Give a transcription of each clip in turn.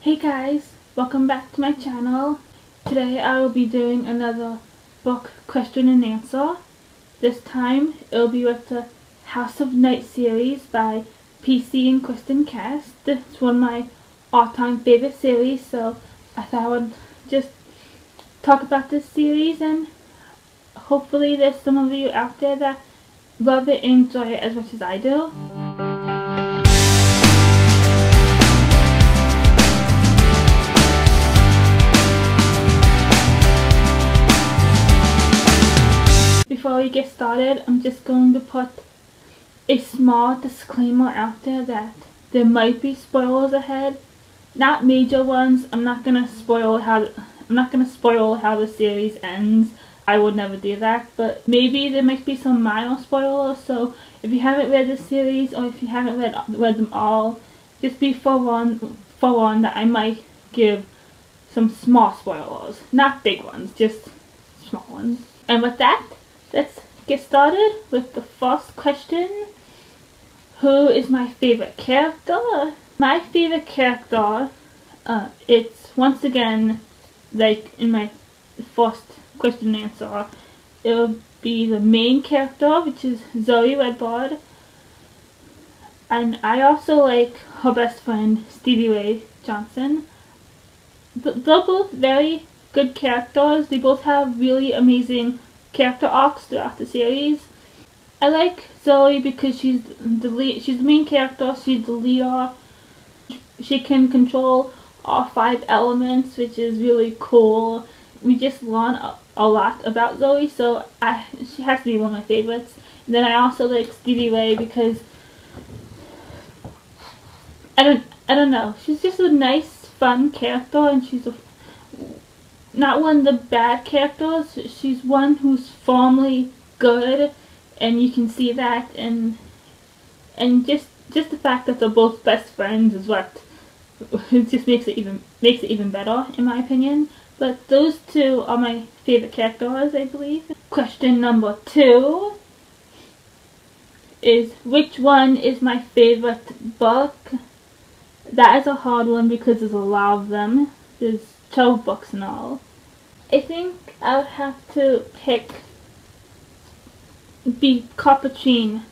Hey guys, welcome back to my channel. Today I will be doing another book question and answer. This time it will be with the House of Night series by PC and Kristen Cast. It's one of my all-time favorite series, so I thought I would just talk about this series, and hopefully there's some of you out there that love it and enjoy it as much as I do. Before we get started, I'm just going to put a small disclaimer out there that there might be spoilers ahead. Not major ones. I'm not gonna spoil how the series ends. I would never do that, but maybe there might be some minor spoilers. So if you haven't read the series, or if you haven't read them all, just be forewarned that I might give some small spoilers. Not big ones, just small ones. And with that, let's get started with the first question. Who is my favorite character? My favorite character, it's once again, like in my first question and answer, it will be the main character, which is Zoe Redbird. And I also like her best friend, Stevie Ray Johnson. They're both very good characters. They both have really amazing character arcs throughout the series. I like Zoe because she's the main character. She's the leader. She can control all 5 elements, which is really cool. We just learn a lot about Zoe, so she has to be one of my favorites. And then I also like Stevie Ray because I don't know. She's just a nice, fun character, and she's not one of the bad characters. She's one who's firmly good, and you can see that, and just the fact that they're both best friends is what it just makes it even better, in my opinion. But those two are my favorite characters, I believe. Question number 2 is, which one is my favorite book? That is a hard one because there's a lot of them. There's 12 books in all. I think I would have to pick Carpetrine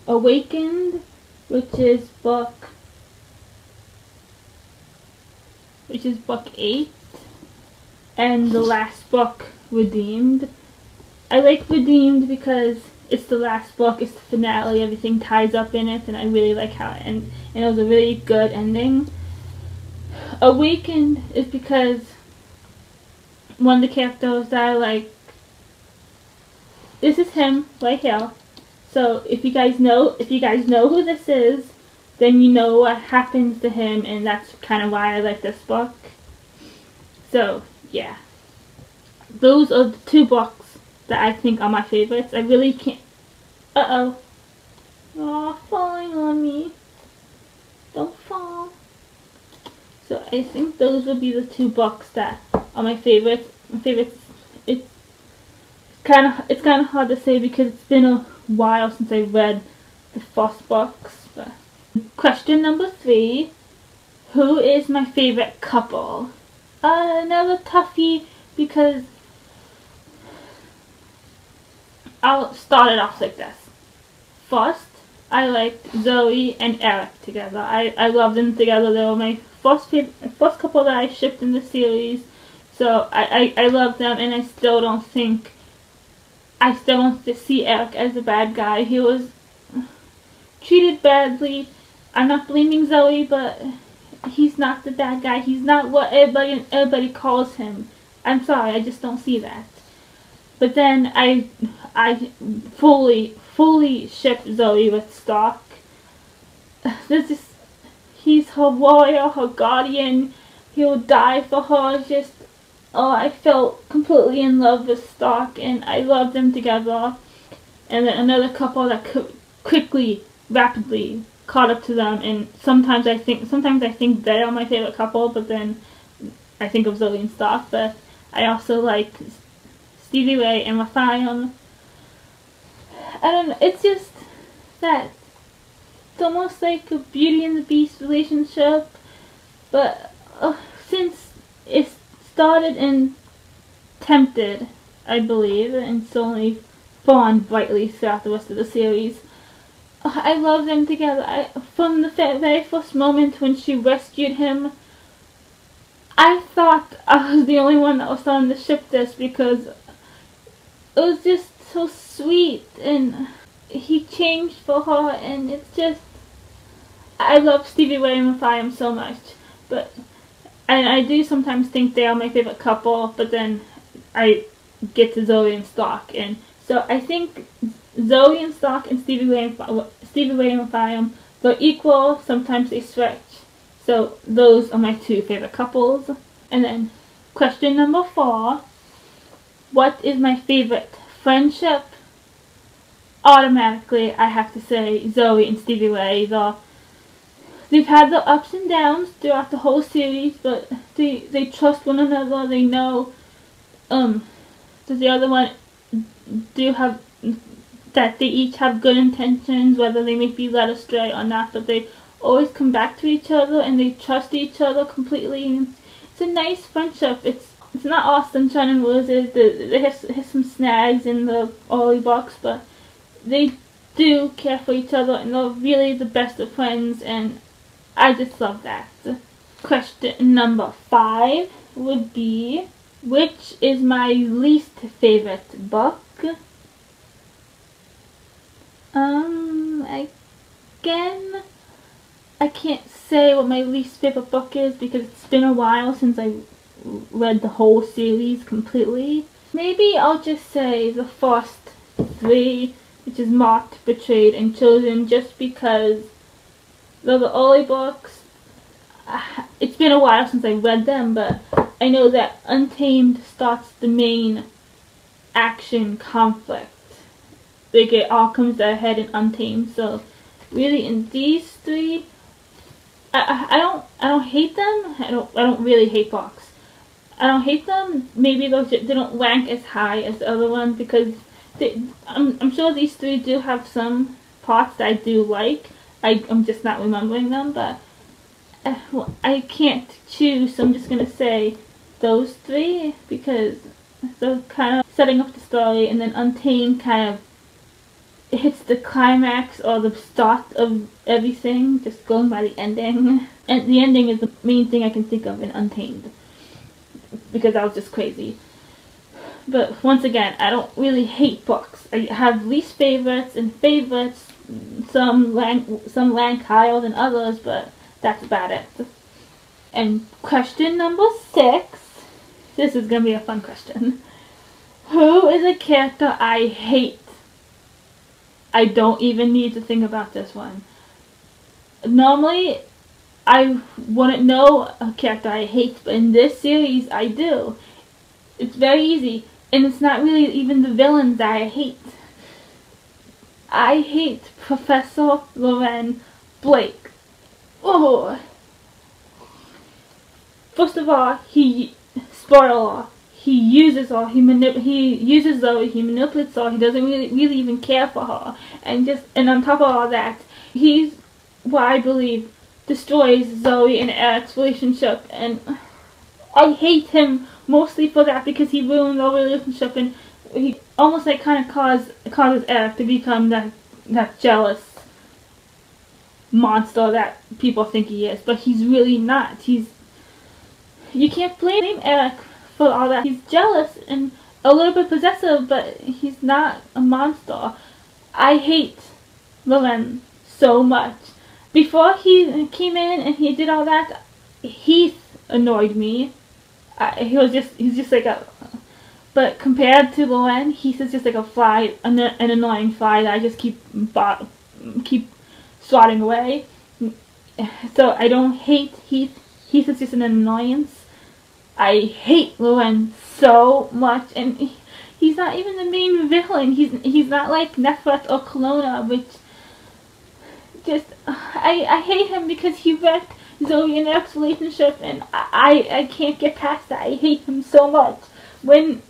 Awakened, which is book 8, and the last book, Redeemed. I like Redeemed because it's the last book, it's the finale, everything ties up in it, and I really like how it ends, and it was a really good ending. Awakened is because one of the characters that I like, this is him right here. So if you guys know who this is, then you know what happens to him, and that's kind of why I like this book. So yeah, those are the 2 books that I think are my favorites. I really can't. Oh, falling on me. Don't fall. So I think those would be the 2 books that are my favorites. It's kind of hard to say because it's been a while since I read the first books. But. Question number 3: who is my favorite couple? Another toughie because I'll start it off like this. First, I liked Zoe and Eric together. I love them together. They were my first couple that I shipped in the series. So I love them, and I still don't see Eric as a bad guy. He was treated badly. I'm not blaming Zoe, but he's not the bad guy. He's not what everybody calls him. I'm sorry, I just don't see that. But then I fully shipped Zoe with Stark. He's her warrior, her guardian. He'll die for her. I felt completely in love with Stark, and I love them together. And then another couple that rapidly caught up to them, and sometimes I think they are my favorite couple, but then I think of Zoe and Stark. But I also like Stevie Ray and Raphael. I don't know, it's just that it's almost like a Beauty and the Beast relationship. But since it started in Tempted, I believe, and slowly spawned brightly throughout the rest of the series, I love them together. From the very first moment when she rescued him, I thought I was the only one that was starting to ship this because it was just so sweet, and he changed for her, and it's just, I love Stevie Ray and Mathiam so much, and I do sometimes think they are my favorite couple, but then I get to Zoe and Stark, and so I think Zoe and Stark and Stevie Ray and Mathiam, they're equal, sometimes they stretch, so those are my two favorite couples. And then question number 4, what is my favorite friendship? Automatically I have to say Zoe and Stevie Ray. They've had their ups and downs throughout the whole series, but they trust one another. They know that the other one that they each have good intentions, whether they may be led astray or not, but they always come back to each other and they trust each other completely. And it's a nice friendship. It's not all sunshine and roses. They have some snags in the early books, but they do care for each other and they're really the best of friends, and I just love that. Question number 5 would be, which is my least favorite book? Again, I can't say what my least favorite book is because it's been a while since I read the whole series completely. Maybe I'll just say the first 3, which is Marked, Betrayed, and Chosen, just because they're the early books. It's been a while since I read them, but I know that Untamed starts the main action conflict. Like, it all comes to a head in Untamed, so really in these 3, I don't hate them. I don't really hate books. I don't hate them. Maybe they don't rank as high as the other ones because I'm sure these 3 do have some parts that I do like. I'm just not remembering them, but I can't choose, so I'm just gonna say those 3 because they're kind of setting up the story, and then Untamed kind of hits the climax or the start of everything, just going by the ending. And the ending is the main thing I can think of in Untamed because that was just crazy. But once again, I don't really hate books. I have least favorites and favorites. Some rank higher than others, but that's about it. And question number 6. This is gonna be a fun question. Who is a character I hate? I don't even need to think about this one. Normally, I wouldn't know a character I hate, but in this series, I do. It's very easy, and it's not really even the villains that I hate. I hate Professor Loren Blake. Oh! First of all, spoiler, he uses Zoe, he manipulates her, he doesn't really even care for her, and on top of all that, he's what I believe destroys Zoe and Eric's relationship, and I hate him mostly for that because he ruined their relationship, and he almost like kind of causes Eric to become that jealous monster that people think he is, but he's really not. You can't blame Eric for all that. He's jealous and a little bit possessive, but he's not a monster. I hate Loren so much. Before he came in and he did all that, Heath annoyed me. He's just like a, but compared to Loren, Heath is just like a fly, an annoying fly that I just keep swatting away. So I don't hate Heath. Heath is just an annoyance. I hate Loren so much, and he's not even the main villain. He's not like Nefret or Kelowna, which just I hate him because he wrecked Zoe and Eric's relationship, and I can't get past that. I hate him so much. When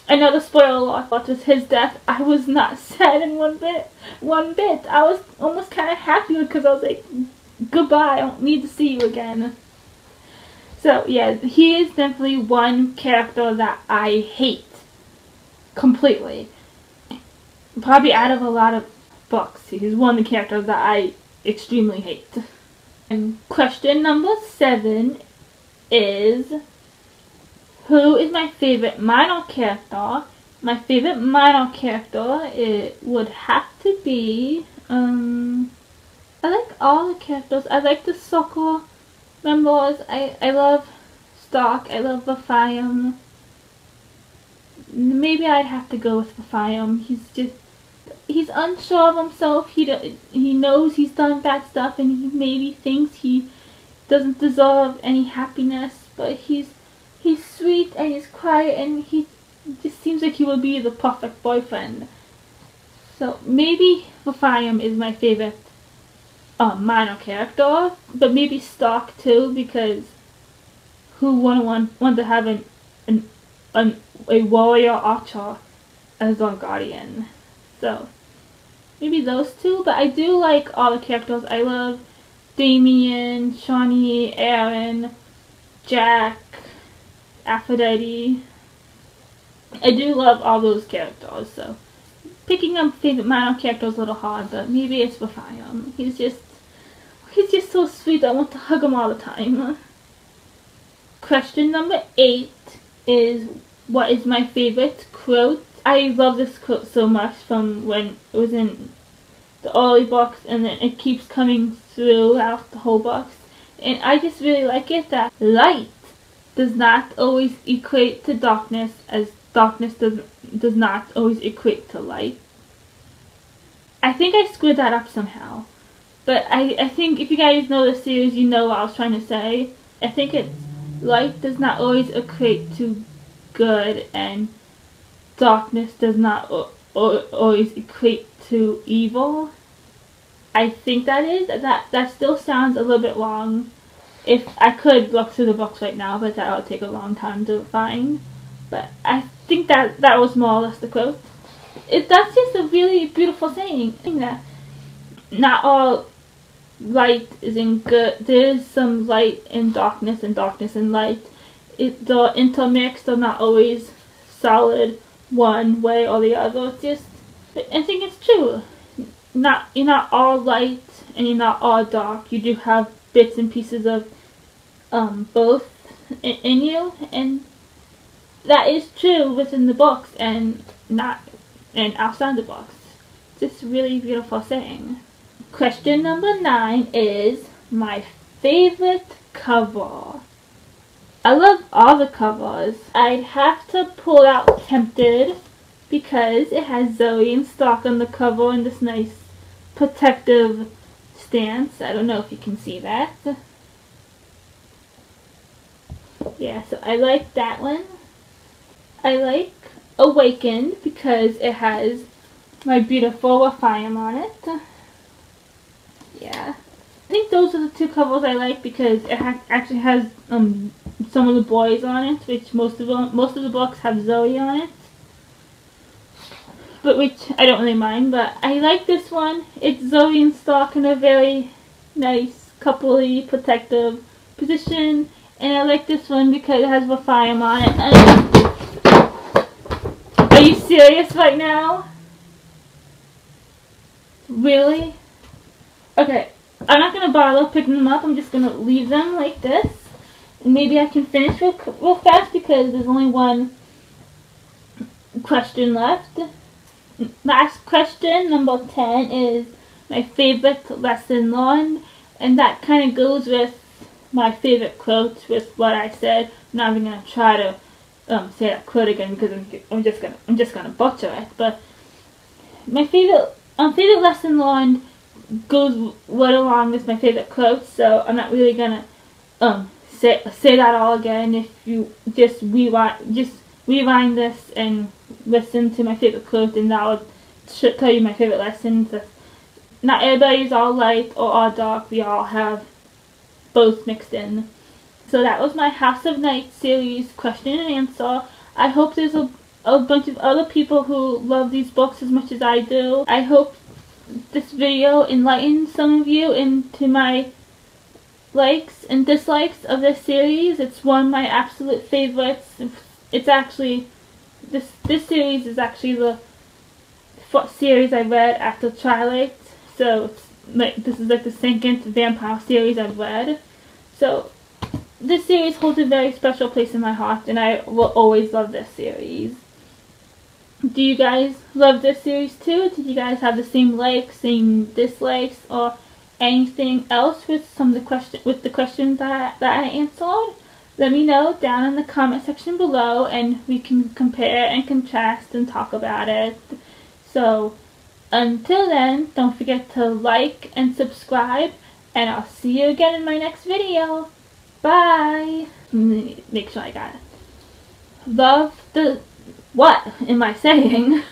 another spoiler alert was his death, I was not sad in one bit. I was almost kind of happy because I was like, goodbye, I don't need to see you again. So yeah, he is definitely one character that I hate completely. Probably out of a lot of books, he's one of the characters that I extremely hate. And question number 7 is, who is my favorite minor character? My favorite minor character, it would have to be, I like all the characters. I like the soccer members. I love Stark. I love Vathiam. Maybe I'd have to go with Vathiam. He's unsure of himself. He knows he's done bad stuff, and he maybe thinks he doesn't deserve any happiness. But he's sweet and he's quiet, and he just seems like he will be the perfect boyfriend. So maybe Vathiam is my favorite minor character, but maybe Stark too, because who wouldn't want to have a warrior archer as our guardian? So maybe those two, but I do like all the characters. I love Damien, Shawnee, Aaron, Jack, Aphrodite. I do love all those characters, so picking up favorite minor character is a little hard, but maybe it's Vathiam. He's just so sweet. I want to hug him all the time. Question number 8 is, what is my favorite quote? I love this quote so much from when it was in the early box, and then it keeps coming throughout the whole box. And I just really like it, that light does not always equate to darkness, as darkness does not always equate to light. I think I screwed that up somehow. But I think if you guys know the series, you know what I was trying to say. I think it's light does not always equate to good, and darkness does not always equate to evil. I think that still sounds a little bit wrong. If I could look through the books right now, but that would take a long time to find. But I think that was more or less the quote. That's just a really beautiful saying. That not all light is in good. There is some light in darkness, and darkness in light. They're intermixed. They're not always solid one way or the other. It's just, I think it's true. You're not all light and you're not all dark. You do have bits and pieces of both in you, and that is true within the books and not and outside the books. It's just really beautiful saying. Question number 9 is my favorite cover. I love all the covers. I'd have to pull out Tempted because it has Zoe and Stark on the cover in this nice protective stance. I don't know if you can see that. Yeah, so I like that one. I like Awakened because it has my beautiful Vathiam on it. Yeah. I think those are the two covers I like because it actually has some of the boys on it, which most of the books have Zoe on it. But which I don't really mind, but I like this one. It's Zoe and Stark in a very nice, coupley, protective position. And I like this one because it has Vathiam on it. Are you serious right now? Really? Okay, I'm not going to bother picking them up. I'm just going to leave them like this. And maybe I can finish real fast because there's only one question left. Last question, number 10, is my favorite lesson learned. And that kind of goes with my favorite quotes with what I said. I'm not even going to try to say that quote again because I'm just gonna butcher it. But my favorite lesson learned goes right along with my favorite quotes, so I'm not really gonna say that all again. If you just rewind this and listen to my favorite quote, and that will tell you my favorite lessons. Not everybody's all light or all dark. We all have both mixed in. So that was my House of Night series question and answer. I hope there's a bunch of other people who love these books as much as I do. I hope this video enlightens some of you into my likes and dislikes of this series. It's one of my absolute favorites. It's actually, this series is actually the series I read after Twilight, so it's like, this is like the second vampire series I've read. So this series holds a very special place in my heart, and I will always love this series. Do you guys love this series too? Did you guys have the same likes, same dislikes, or anything else with some of the questions that I answered? Let me know down in the comment section below, and we can compare and contrast and talk about it. So until then, don't forget to like and subscribe, and I'll see you again in my next video. Bye! Make sure I got it. Love the... What am I saying?